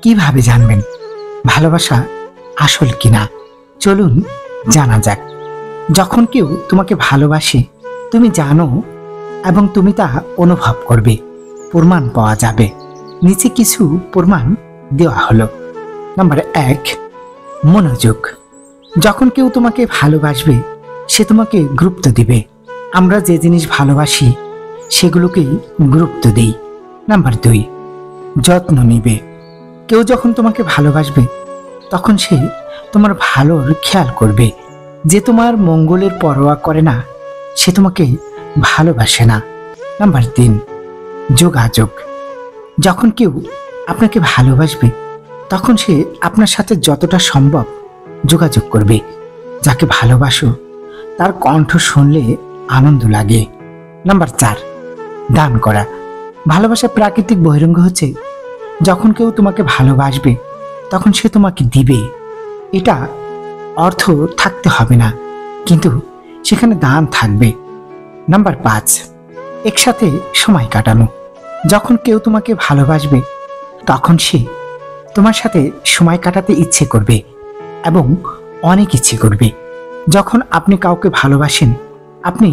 কিভাবে জানবেন ভালোবাসা আসল কিনা? চলুন জানা যাক। যখন কেউ তোমাকে ভালোবাসে, তুমি জানো এবং তুমি তা অনুভব করবে। প্রমাণ পাওয়া যাবে। নিচে কিছু প্রমাণ দেওয়া হলো। নাম্বার 1, মনোযোগ। যখন কেউ তোমাকে ভালোবাসবে, সে তোমাকে গুরুত্ব দিবে। আমরা যে জিনিস ভালোবাসি সেগুলোকেই গুরুত্ব দিই। নাম্বার 2, যত্ন নিবে। কেউ যখন তোমাকে ভালোবাসবে, তখন সে তোমার ভালোর খেয়াল করবে। যে তোমার মঙ্গলের পরোয়া করে না, সে তোমাকে ভালোবাসে না। নাম্বার 3, যোগাযোগ। যখন কেউ আপনাকে ভালোবাসবে, তখন সে আপনার সাথে যতটা সম্ভব যোগাযোগ করবে। যাকে ভালোবাসো তার কণ্ঠ শুনলে আনন্দ লাগে। নাম্বার 4, দান করা। ভালোবাসার প্রাকৃতিক বহিরঙ্গ হচ্ছে যখন কেউ তোমাকে ভালোবাসবে, তখন সে তোমাকে দিবে। এটা অর্থ থাকতে হবে না, কিন্তু সেখানে দান থাকবে। নাম্বার 5, একসাথে সময় কাটানো। যখন কেউ তোমাকে ভালোবাসবে, তখন সে তোমার সাথে সময় কাটাতে ইচ্ছে করবে এবং অনেক ইচ্ছে করবে। যখন আপনি কাউকে ভালোবাসেন, আপনি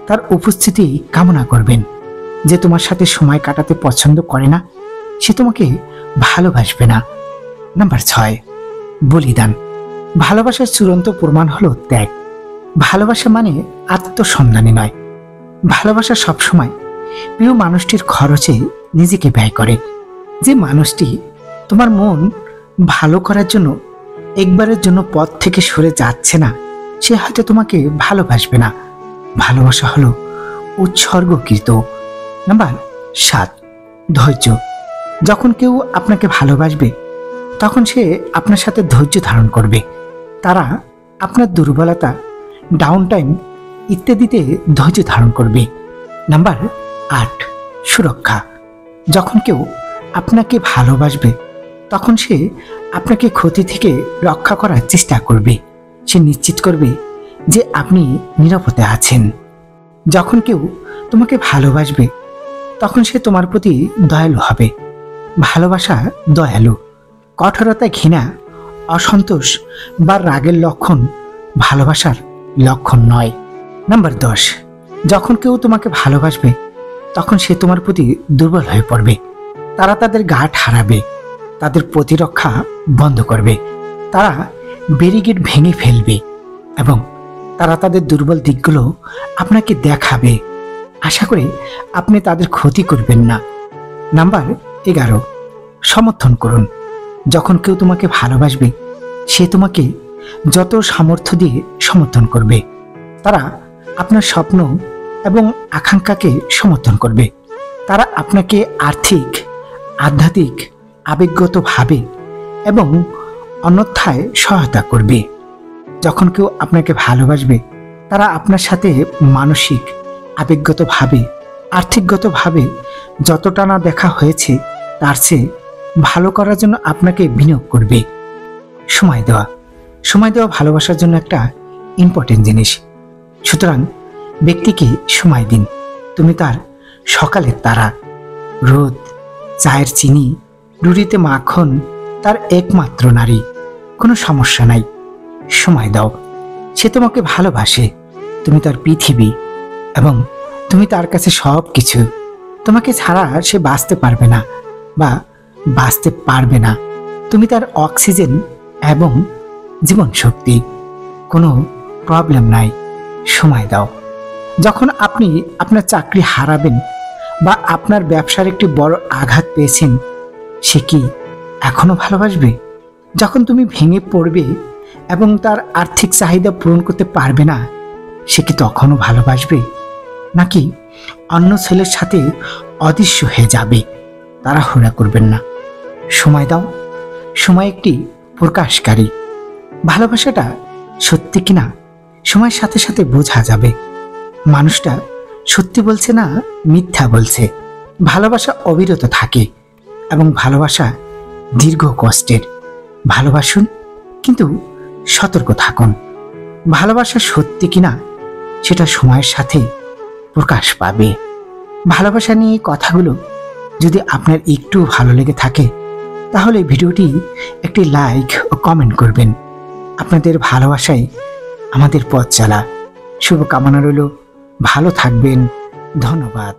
তার উপস্থিতি কামনা করবেন। যে তোমার সাথে সময় কাটাতে পছন্দ করে না, সে তোমাকে ভালোবাসবে না। নাম্বার 6, বলিদান। ভালোবাসার চূড়ান্ত প্রমাণ হলো ত্যাগ। ভালোবাসা মানে আত্মসম্মানী নয়। ভালোবাসা সবসময় প্রিয় মানুষটির খরচে নিজেকে ব্যয় করে। যে মানুষটি তোমার মন ভালো করার জন্য একবারের জন্য পথ থেকে সরে যাচ্ছে না, সে হয়তো তোমাকে ভালোবাসবে না। ভালোবাসা হলো উৎসর্গকৃত। নাম্বার 7, ধৈর্য। যখন কেউ আপনাকে ভালোবাসবে, তখন সে আপনার সাথে ধৈর্য ধারণ করবে। তারা আপনার দুর্বলতা, ডাউন টাইম ইত্যাদিতে ধৈর্য ধারণ করবে। নাম্বার 8, সুরক্ষা। যখন কেউ আপনাকে ভালোবাসবে, তখন সে আপনাকে ক্ষতি থেকে রক্ষা করার চেষ্টা করবে। সে নিশ্চিত করবে যে আপনি নিরাপদে আছেন। যখন কেউ তোমাকে ভালোবাসবে, তখন সে তোমার প্রতি দয়ালু হবে। ভালোবাসা দয়ালু। কঠোরতা, ঘৃণা, অসন্তোষ বা রাগের লক্ষণ ভালোবাসার লক্ষণ নয়। নাম্বার 10, যখন কেউ তোমাকে ভালোবাসবে, তখন সে তোমার প্রতি দুর্বল হয়ে পড়বে। তারা তাদের গাঁট হারাবে, তাদের প্রতিরক্ষা বন্ধ করবে, তারা ব্যারিকেড ভেঙে ফেলবে এবং তারা তাদের দুর্বল দিকগুলো আপনাকে দেখাবে। আশা করি আপনি তাদের ক্ষতি করবেন না। নাম্বার 11, সমর্থন করুন। যখন কেউ তোমাকে ভালোবাসবে, সে তোমাকে যত সামর্থ্য দিয়ে সমর্থন করবে। তারা আপনার স্বপ্ন এবং আকাঙ্ক্ষাকে সমর্থন করবে। তারা আপনাকে আর্থিক, আধ্যাত্মিক, আবেগগতভাবে এবং অন্যথায় সহায়তা করবে। যখন কেউ আপনাকে ভালোবাসবে, তারা আপনার সাথে মানসিক, আবেগগতভাবে, আর্থিকগতভাবে যতটা না দেখা হয়েছে, তার চেয়ে ভালো করার জন্য আপনাকে বিনিয়োগ করবে। সময় দেওয়া। সময় দেওয়া ভালোবাসার জন্য একটা ইম্পর্টেন্ট জিনিস। সুতরাং ব্যক্তিকে সময় দিন। তুমি তার সকালের তারা, রোদ, চায়ের চিনি, রুটিতে মাখন, তার একমাত্র নারী। কোনো সমস্যা নাই, সময় দাও। সে তোমাকে ভালোবাসে, তুমি তার পৃথিবী এবং তুমি তার কাছে সব কিছু। তোমাকে ছাড়া সে বাঁচতে পারবে না বা বাঁচতে পারবে না। তুমি তার অক্সিজেন এবং জীবন শক্তি। কোনো প্রবলেম নাই, সময় দাও। যখন আপনি আপনার চাকরি হারাবেন বা আপনার ব্যবসার একটি বড় আঘাত পেয়েছেন, সে কি এখনো ভালোবাসবে? যখন তুমি ভেঙে পড়বে এবং তার আর্থিক চাহিদা পূরণ করতে পারবে না, সে কি তখনও ভালোবাসবে? নাকি অন্য ছেলের সাথে অদৃশ্য হয়ে যাবে? তাড়াহুড়া করবেন না, সময় দাও। সময় একটি প্রকাশকারী। ভালোবাসাটা সত্যি কিনা সময়ের সাথে সাথে বোঝা যাবে। মানুষটা সত্যি বলছে না মিথ্যা বলছে। ভালোবাসা অবিরত থাকে এবং ভালোবাসা দীর্ঘ কষ্টের। ভালোবাসুন, কিন্তু সতর্ক থাকুন। ভালোবাসা সত্যি কিনা সেটা সময়ের সাথে প্রকাশ পাবে। ভালোবাসা নিয়ে কথাগুলো যদি আপনার একটু ভালো লেগে থাকে, তাহলে ভিডিওটি একটি লাইক ও কমেন্ট করবেন। আপনাদের ভালোবাসাই আমাদের পথ চলা। শুভকামনা রইল, ভালো থাকবেন। ধন্যবাদ।